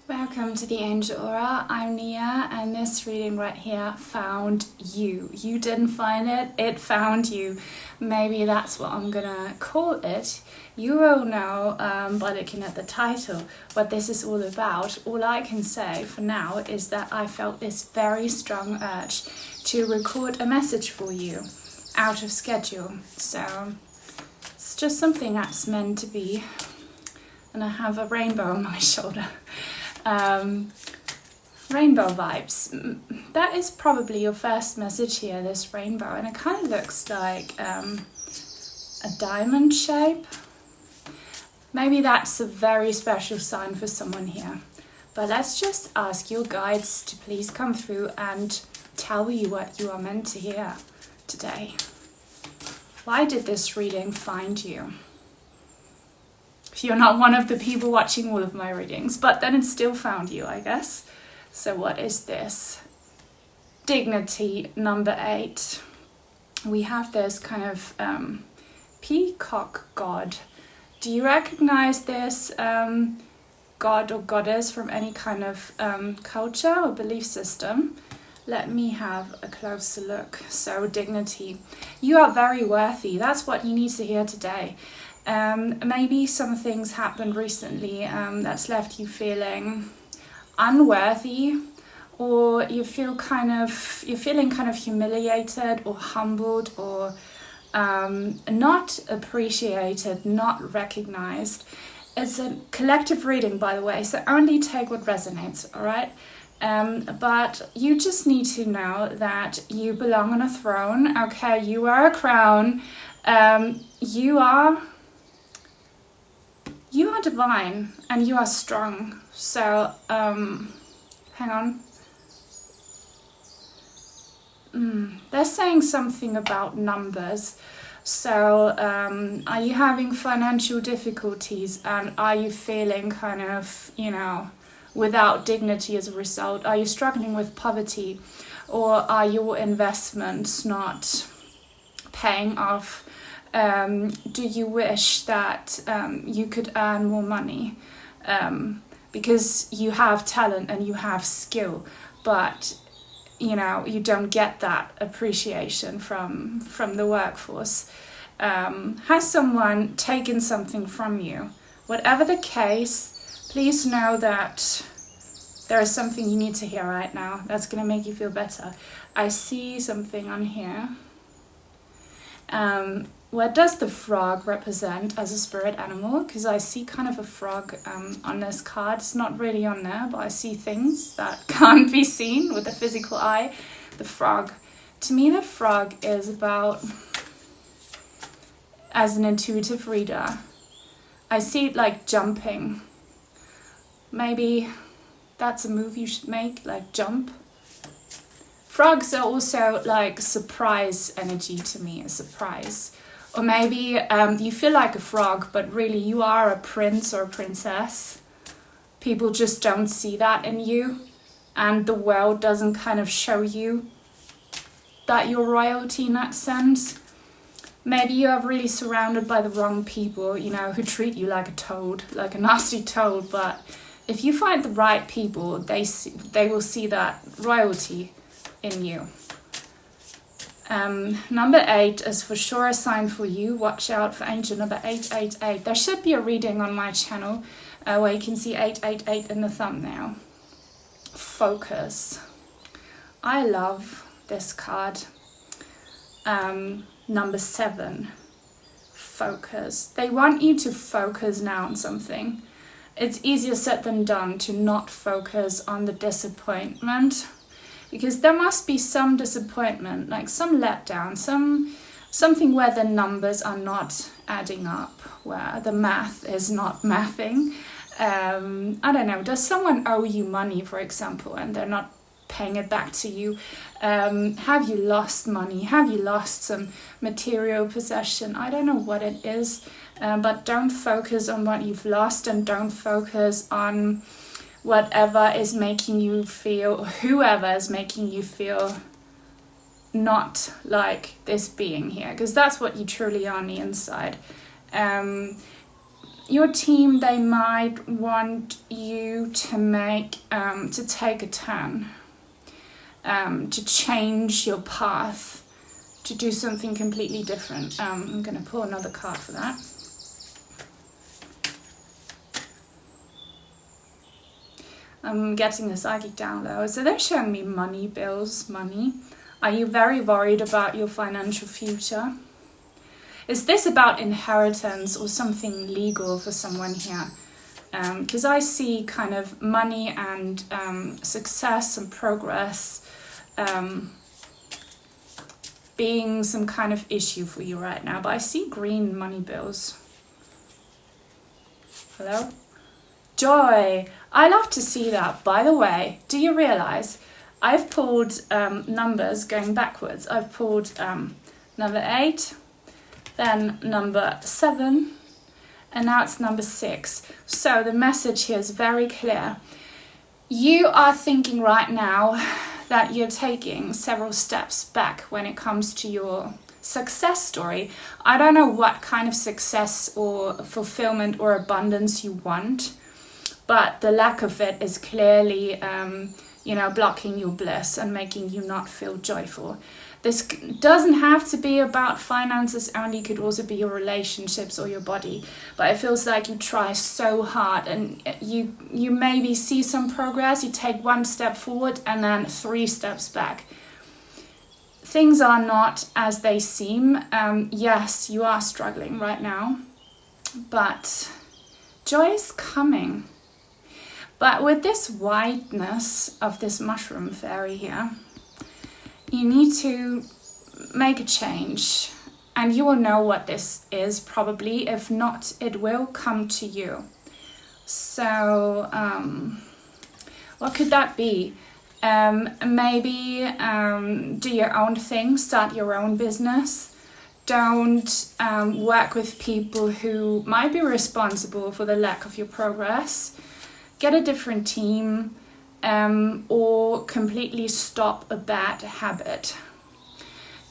Welcome to the Angel Aura. I'm Nia, and this reading right here found you. You didn't find it, it found you. Maybe that's what I'm gonna call it. You will know by looking at the title what this is all about. All I can say for now is that I felt this very strong urge to record a message for you out of schedule. So it's just something that's meant to be. And I have a rainbow on my shoulder. Rainbow vibes. That is probably your first message here, this rainbow, and it kind of looks like a diamond shape. Maybe that's a very special sign for someone here. But let's just ask your guides to please come through and tell you what you are meant to hear today. Why did this reading find you? If you're not one of the people watching all of my readings, but then it still found you, I guess. So what is this? Dignity, number 8. We have this kind of peacock god. Do you recognize this god or goddess from any kind of culture or belief system? Let me have a closer look. So dignity. You are very worthy. That's what you need to hear today. Maybe some things happened recently that's left you feeling unworthy, or you're feeling kind of humiliated or humbled, or not appreciated, not recognized. It's a collective reading, by the way, so only take what resonates, all right? But you just need to know that you belong on a throne, okay? You are a crown. You are divine and you are strong. So hang on. They're saying something about numbers. So are you having financial difficulties, and are you feeling kind of, without dignity as a result? Are you struggling with poverty, or are your investments not paying off? Do you wish that you could earn more money because you have talent and you have skill, but you don't get that appreciation from the workforce? Has someone taken something from you? Whatever the case, please know that there is something you need to hear right now that's going to make you feel better. I see something on here. What does the frog represent as a spirit animal? Because I see kind of a frog on this card. It's not really on there, but I see things that can't be seen with the physical eye. The frog. To me, the frog is about, as an intuitive reader, I see it like jumping. Maybe that's a move you should make, like jump. Frogs are also like surprise energy to me, a surprise. Or maybe you feel like a frog, but really you are a prince or a princess. People just don't see that in you, and the world doesn't kind of show you that you're royalty in that sense. Maybe you are really surrounded by the wrong people, who treat you like a toad, like a nasty toad. But if you find the right people, they will see that royalty in you. Number 8 is for sure a sign for you. Watch out for angel number 888. There should be a reading on my channel where you can see 888 in the thumbnail. Focus. I love this card. Number 7. Focus. They want you to focus now on something. It's easier said than done to not focus on the disappointment, because there must be some disappointment, like some letdown, something where the numbers are not adding up, where the math is not mathing. I don't know, does someone owe you money, for example, and they're not paying it back to you? Have you lost money? Have you lost some material possession? I don't know what it is, but don't focus on what you've lost, and don't focus on whatever is making you feel, whoever is making you feel not like this being here, because that's what you truly are on the inside. your team, they might want you to take a turn, to change your path, to do something completely different. I'm going to pull another card for that. I'm getting a psychic download. So they're showing me money, bills, money. Are you very worried about your financial future? Is this about inheritance or something legal for someone here? Because I see kind of money and success and progress being some kind of issue for you right now. But I see green money bills. Hello? Joy. I love to see that. By the way, do you realize I've pulled numbers going backwards? I've pulled number 8, then number 7, and now it's number 6. So the message here is very clear. You are thinking right now that you're taking several steps back when it comes to your success story. I don't know what kind of success or fulfillment or abundance you want, but the lack of it is clearly, blocking your bliss and making you not feel joyful. This doesn't have to be about finances only, could also be your relationships or your body. But it feels like you try so hard and you maybe see some progress, you take 1 step forward and then 3 steps back. Things are not as they seem. Yes, you are struggling right now, but joy is coming. But with this whiteness of this mushroom fairy here, you need to make a change, and you will know what this is probably. If not, it will come to you. So what could that be? Maybe do your own thing, start your own business. Don't work with people who might be responsible for the lack of your progress. Get a different team, or completely stop a bad habit.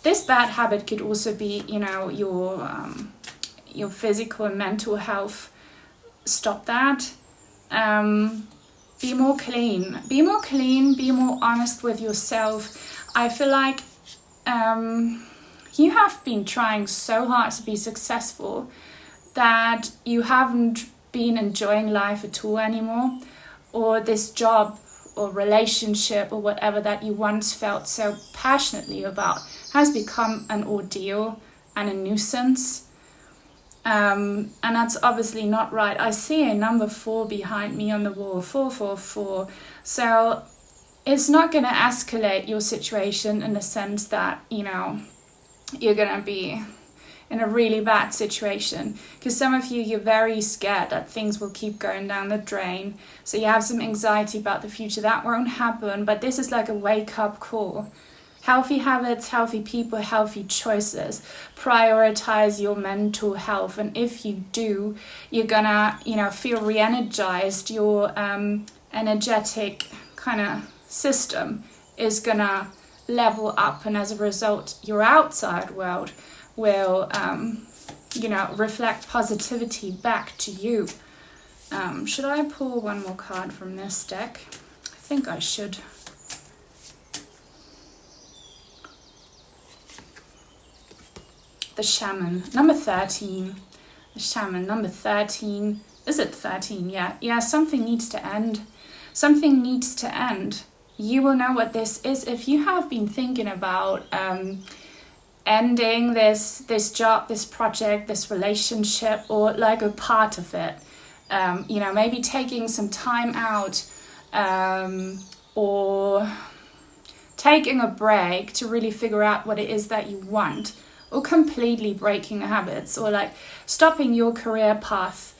This bad habit could also be, your physical and mental health. Stop that. Be more clean. Be more clean. Be more honest with yourself. I feel like you have been trying so hard to be successful that you haven't been enjoying life at all anymore, or this job or relationship or whatever that you once felt so passionately about has become an ordeal and a nuisance, and that's obviously not right. I see a number 4 behind me on the wall, 444. So it's not going to escalate your situation in the sense that you're going to be in a really bad situation, because some of you're very scared that things will keep going down the drain, so you have some anxiety about the future. That won't happen, but this is like a wake-up call. Healthy habits, healthy people, healthy choices. Prioritize your mental health, and if you do, you're gonna feel re-energized. Your energetic kind of system is gonna level up, and as a result your outside world will reflect positivity back to you. Should I pull one more card from this deck? I think I should. The Shaman, number 13. The Shaman, number 13. Is it 13? Yeah, something needs to end. Something needs to end. You will know what this is if you have been thinking about ending this job, this project, this relationship, or like a part of it. Maybe taking some time out, or taking a break to really figure out what it is that you want, or completely breaking habits, or like stopping your career path.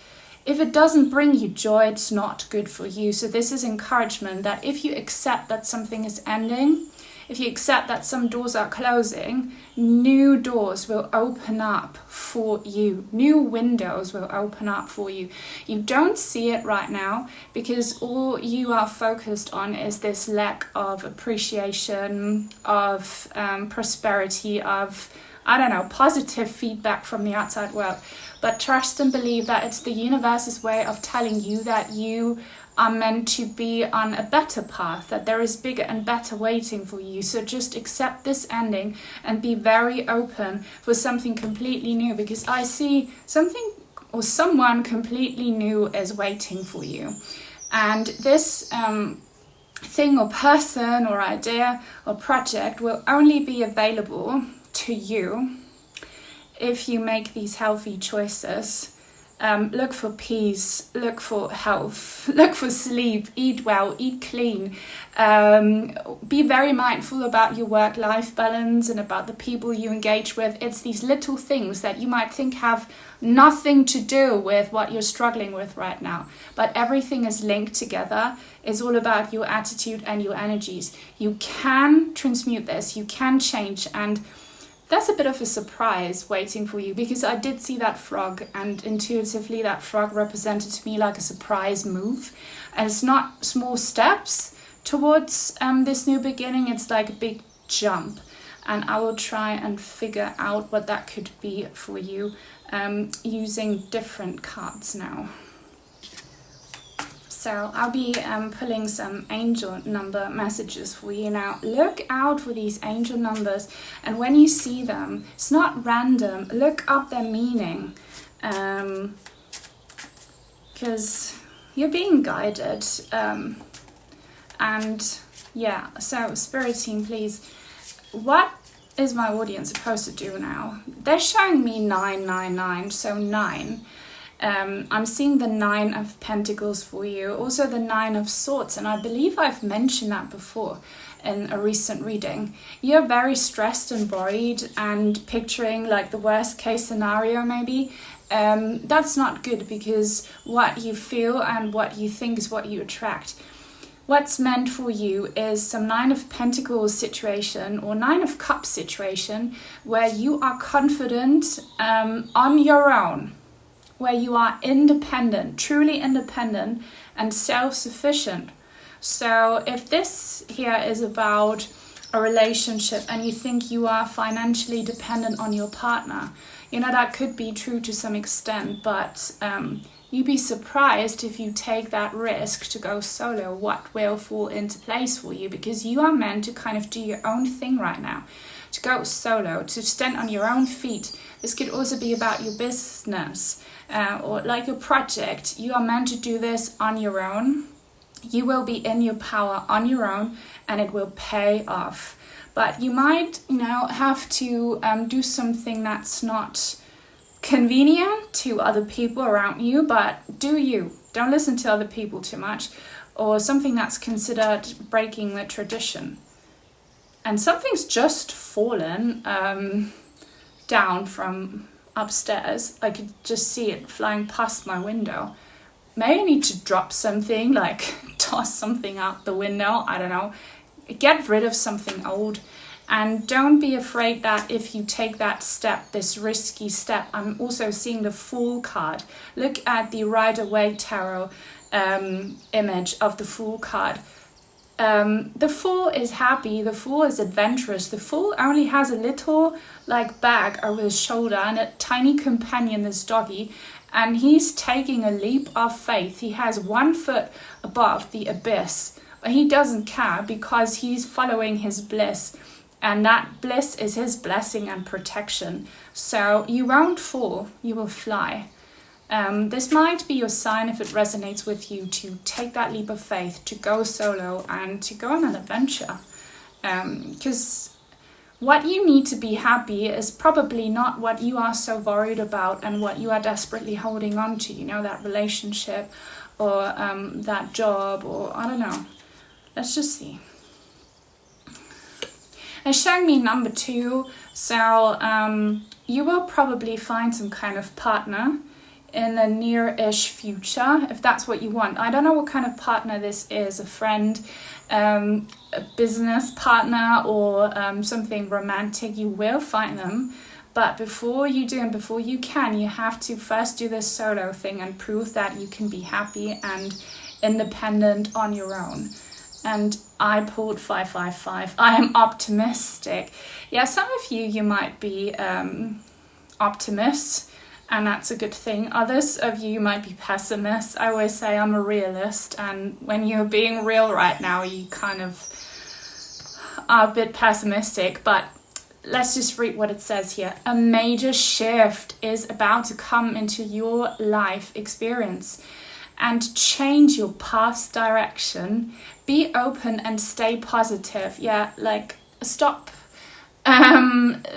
If it doesn't bring you joy, it's not good for you. So this is encouragement that if you accept that something is ending, if you accept that some doors are closing, new doors will open up for you. New windows will open up for you. You don't see it right now because all you are focused on is this lack of appreciation, of prosperity, of I don't know, positive feedback from the outside world. But trust and believe that it's the universe's way of telling you that you are meant to be on a better path, that there is bigger and better waiting for you. So just accept this ending and be very open for something completely new, because I see something or someone completely new is waiting for you. And this thing or person or idea or project will only be available to you if you make these healthy choices. Look for peace, look for health, look for sleep, eat well, eat clean. Be very mindful about your work-life balance and about the people you engage with. It's these little things that you might think have nothing to do with what you're struggling with right now, but everything is linked together. It's all about your attitude and your energies. You can transmute this, you can change, and that's a bit of a surprise waiting for you, because I did see that frog, and intuitively that frog represented to me like a surprise move. And it's not small steps towards this new beginning, it's like a big jump. And I will try and figure out what that could be for you using different cards now. So I'll be pulling some angel number messages for you now. Look out for these angel numbers, and when you see them, it's not random. Look up their meaning, because you're being guided. And yeah, so Spirit team, please, what is my audience supposed to do now? They're showing me 999, so 9. I'm seeing the 9 of Pentacles for you, also the 9 of Swords, and I believe I've mentioned that before in a recent reading. You're very stressed and worried and picturing like the worst case scenario maybe. That's not good, because what you feel and what you think is what you attract. What's meant for you is some 9 of Pentacles situation or 9 of Cups situation where you are confident on your own, where you are independent, truly independent and self-sufficient. So if this here is about a relationship and you think you are financially dependent on your partner, you know, that could be true to some extent, but you'd be surprised if you take that risk to go solo, what will fall into place for you, because you are meant to kind of do your own thing right now, to go solo, to stand on your own feet. This could also be about your business or like your project. You are meant to do this on your own. You will be in your power on your own, and it will pay off. But you might, you know, have to do something that's not convenient to other people around you, but do you. Don't listen to other people too much, or something that's considered breaking the tradition. And something's just fallen down from upstairs. I could just see it flying past my window. Maybe I need to drop something, like toss something out the window, I don't know. Get rid of something old, and don't be afraid that if you take that step, this risky step. I'm also seeing the Fool card. Look at the Rider-Waite tarot image of the Fool card. The Fool is happy, the Fool is adventurous, the Fool only has a little like bag over his shoulder and a tiny companion, this doggy, and he's taking a leap of faith. He has 1 foot above the abyss, but he doesn't care because he's following his bliss, and that bliss is his blessing and protection. So you won't fall, you will fly. This might be your sign, if it resonates with you, to take that leap of faith, to go solo and to go on an adventure. Because what you need to be happy is probably not what you are so worried about and what you are desperately holding on to, you know, that relationship or that job, or I don't know. Let's just see. It's showing me number 2, so you will probably find some kind of partner in the near-ish future, if that's what you want. I don't know what kind of partner this is, a friend, a business partner, or something romantic. You will find them, but before you do and before you can, you have to first do this solo thing and prove that you can be happy and independent on your own. and I pulled 555. I am optimistic. Yeah, some of you might be optimists, and that's a good thing. Others of you might be pessimists. I always say I'm a realist, and when you're being real right now, you kind of are a bit pessimistic, but let's just read what it says here. A major shift is about to come into your life experience and change your path's direction. Be open and stay positive. Yeah, like stop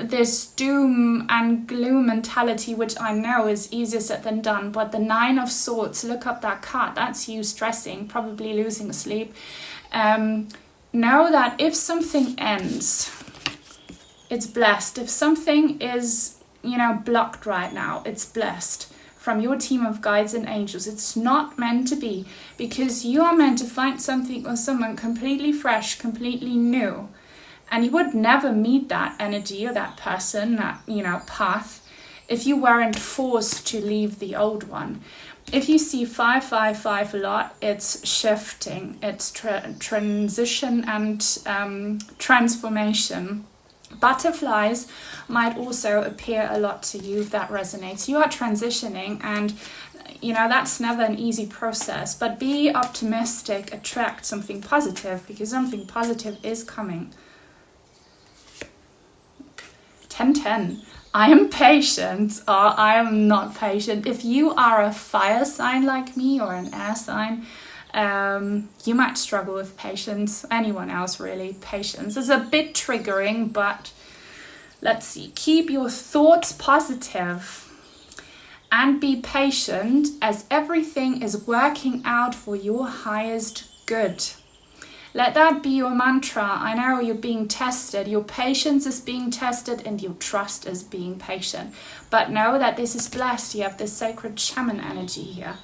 this doom and gloom mentality, which I know is easier said than done. But the 9 of Swords, look up that card. That's you stressing, probably losing sleep. Know that if something ends, it's blessed. If something is, blocked right now, it's blessed. From your team of guides and angels. It's not meant to be, because you are meant to find something or someone completely fresh, completely new. And you would never meet that energy or that person, that, path, if you weren't forced to leave the old one. If you see 555 a lot, it's shifting, it's transition and transformation. Butterflies might also appear a lot to you if that resonates. You are transitioning, and that's never an easy process, but be optimistic, attract something positive, because something positive is coming. 1010. I am patient, or I am not patient. If you are a fire sign like me or an air sign, you might struggle with patience. Anyone else really. Patience is a bit triggering, but let's see. Keep your thoughts positive and be patient, as everything is working out for your highest good. Let that be your mantra. I know you're being tested. Your patience is being tested and your trust is being patient. But know that this is blessed. You have this sacred shaman energy here.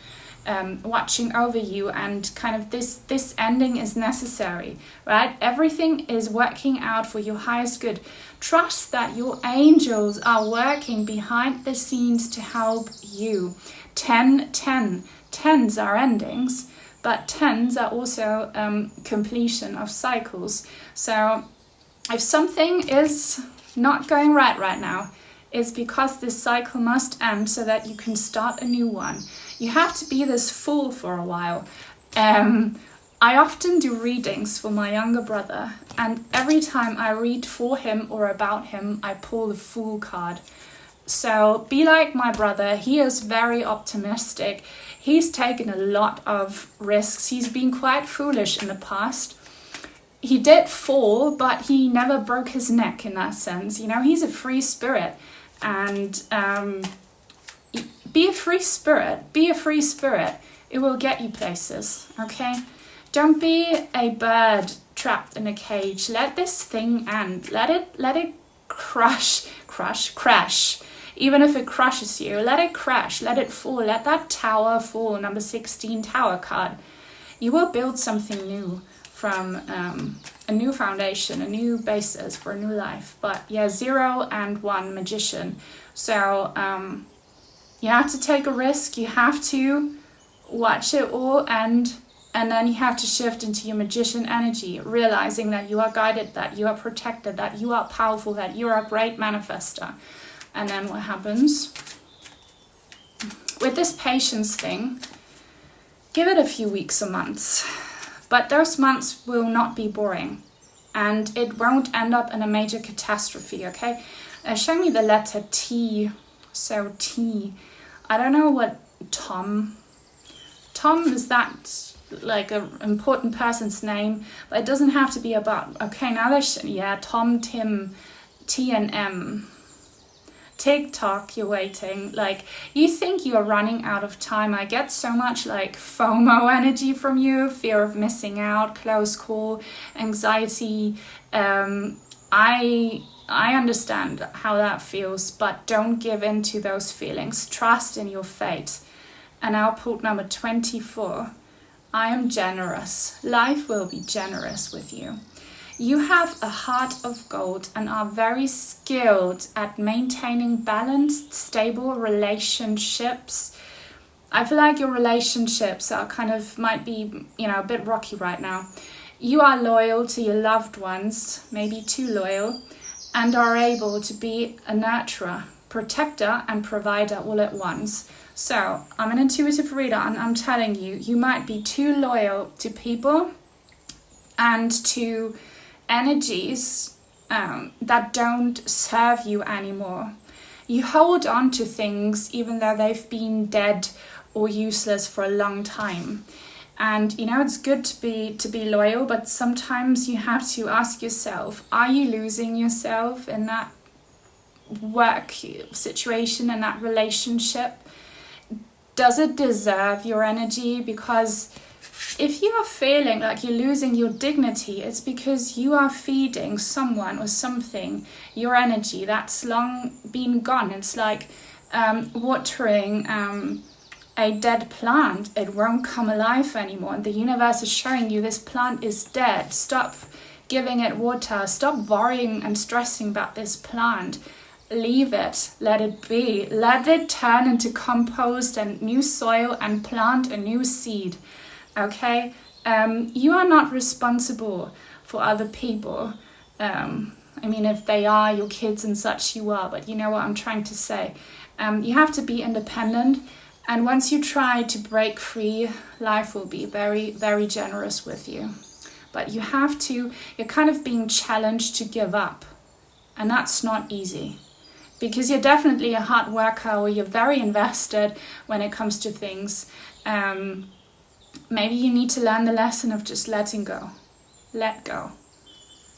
Watching over you, and kind of this ending is necessary, right? Everything is working out for your highest good. Trust that your angels are working behind the scenes to help you. 10-10. 10s are endings, but 10s are also completion of cycles. So if something is not going right now, it's because this cycle must end so that you can start a new one. You have to be this fool for a while. I often do readings for my younger brother, and every time I read for him or about him, I pull the Fool card. So be like my brother. He is very optimistic. He's taken a lot of risks. He's been quite foolish in the past. He did fall, but he never broke his neck in that sense. He's a free spirit. And be a free spirit. Be a free spirit. It will get you places, okay? Don't be a bird trapped in a cage. Let this thing end. Let it crash. Even if it crushes you, let it crash, let it fall. Let that tower fall, number 16 tower card. You will build something new from a new foundation, a new basis for a new life. But yeah, 0 and 1, magician. So you have to take a risk. You have to watch it all end. And then you have to shift into your magician energy, realizing that you are guided, that you are protected, that you are powerful, that you are a great manifester. And then what happens? With this patience thing, give it a few weeks or months. But those months will not be boring. And it won't end up in a major catastrophe, okay? Show me the letter T. So T. I don't know what Tom. Tom, is that like an important person's name? But it doesn't have to be about, okay, now there's, yeah, Tom, Tim, T and M. TikTok, you're waiting. Like, you think you are running out of time. I get so much like FOMO energy from you, fear of missing out, close call, anxiety. I understand how that feels, but don't give in to those feelings. Trust in your fate. And output number 24. I am generous. Life will be generous with you. You have a heart of gold and are very skilled at maintaining balanced, stable relationships. I feel like your relationships are kind of, might be, a bit rocky right now. You are loyal to your loved ones, maybe too loyal, and are able to be a nurturer, protector and provider all at once. So I'm an intuitive reader, and I'm telling you, you might be too loyal to people and to energies that don't serve you anymore. You hold on to things even though they've been dead or useless for a long time. And it's good to be loyal, but sometimes you have to ask yourself, are you losing yourself in that work situation, in that relationship? Does it deserve your energy? Because if you are feeling like you're losing your dignity, it's because you are feeding someone or something your energy that's long been gone. It's like watering a dead plant. It won't come alive anymore. And the universe is showing you this plant is dead. Stop giving it water. Stop worrying and stressing about this plant. Leave it. Let it be. Let it turn into compost and new soil and plant a new seed. Okay? You are not responsible for other people. If they are your kids and such, you are. But you know what I'm trying to say. You have to be independent. And once you try to break free, life will be very, very generous with you. But you're kind of being challenged to give up. And that's not easy. Because you're definitely a hard worker, or you're very invested when it comes to things. Maybe you need to learn the lesson of just letting go. Let go.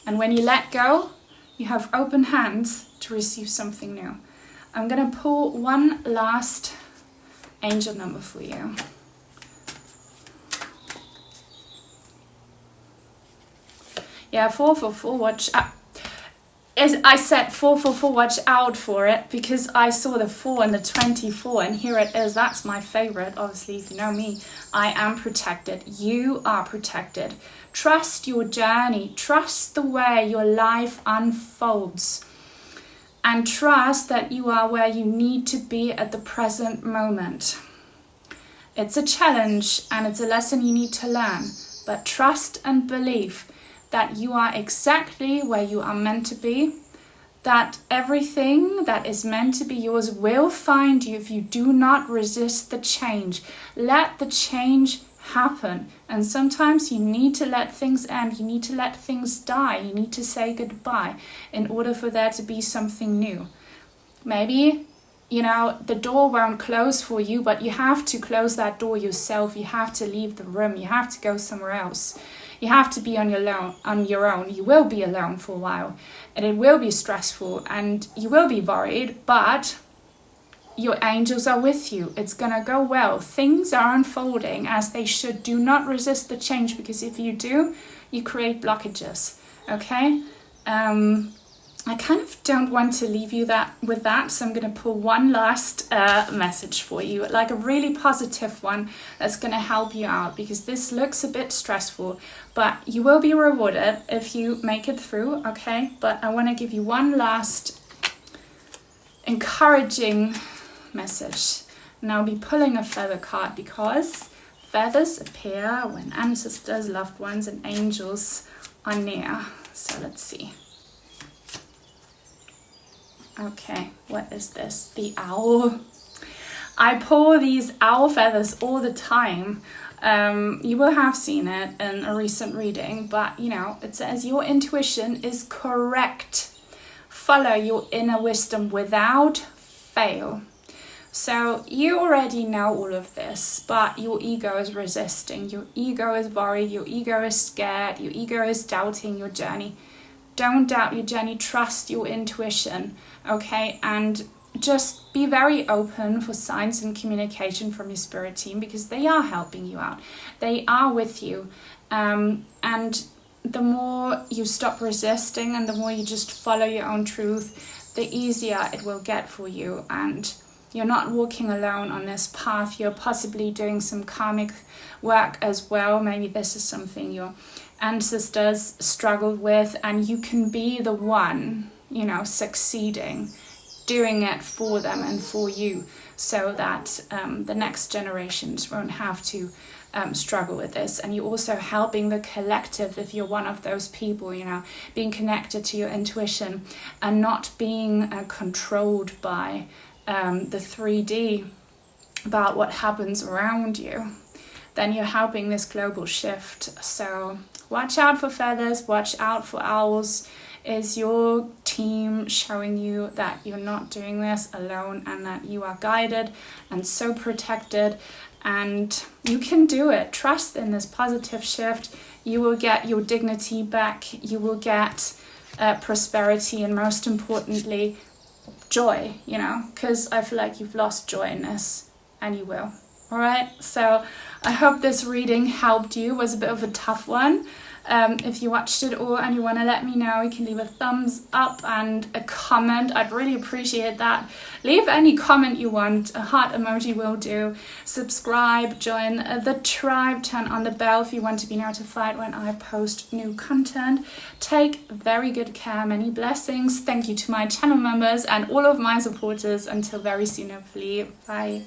And when you let go, you have open hands to receive something new. I'm going to pull one last angel number for you. Yeah, 444, watch out. I said 444, watch out for it, because I saw the 4 and the 24, and here it is. That's my favorite. Obviously, if you know me, I am protected. You are protected. Trust your journey. Trust the way your life unfolds. And trust that you are where you need to be at the present moment. It's a challenge and it's a lesson you need to learn. But trust and believe that you are exactly where you are meant to be. That everything that is meant to be yours will find you if you do not resist the change. Let the change happen. And sometimes you need to let things end. You need to let things die. You need to say goodbye in order for there to be something new. Maybe, the door won't close for you, but you have to close that door yourself. You have to leave the room. You have to go somewhere else. You have to be on your own. You will be alone for a while, and it will be stressful, and you will be worried, but your angels are with you. It's gonna go well. Things are unfolding as they should. Do not resist the change, because if you do, you create blockages. Okay? I kind of don't want to leave you with that, so I'm going to pull one last message for you, like a really positive one that's going to help you out, because this looks a bit stressful, but you will be rewarded if you make it through, okay? But I want to give you one last encouraging message. And I'll be pulling a feather card, because feathers appear when ancestors, loved ones, and angels are near. So let's see. Okay, what is this? The owl. I pull these owl feathers all the time. You will have seen it in a recent reading, but it says your intuition is correct. Follow your inner wisdom without fail. So you already know all of this, but your ego is resisting. Your ego is worried. Your ego is scared. Your ego is doubting your journey. Don't doubt your journey. Trust your intuition, okay? And just be very open for signs and communication from your spirit team, because they are helping you out. They are with you. And the more you stop resisting and the more you just follow your own truth, the easier it will get for you. And you're not walking alone on this path. You're possibly doing some karmic work as well. Maybe this is something your ancestors struggled with, and you can be the one, succeeding, doing it for them and for you, so that the next generations won't have to struggle with this, and you're also helping the collective if you're one of those people, you know, being connected to your intuition and not being controlled by the 3D about what happens around you, then you're helping this global shift. So watch out for feathers, watch out for owls. Is your team showing you that you're not doing this alone and that you are guided and so protected, and you can do it? Trust in this positive shift. You will get your dignity back, you will get prosperity, and most importantly, joy, you know, because I feel like you've lost joy in this, and you will. All right, so I hope this reading helped you. It was a bit of a tough one. If you watched it all and you want to let me know, you can leave a thumbs up and a comment. I'd really appreciate that. Leave any comment you want. A heart emoji will do. Subscribe, join the tribe, turn on the bell if you want to be notified when I post new content. Take very good care. Many blessings. Thank you to my channel members and all of my supporters. Until very soon, hopefully. Bye.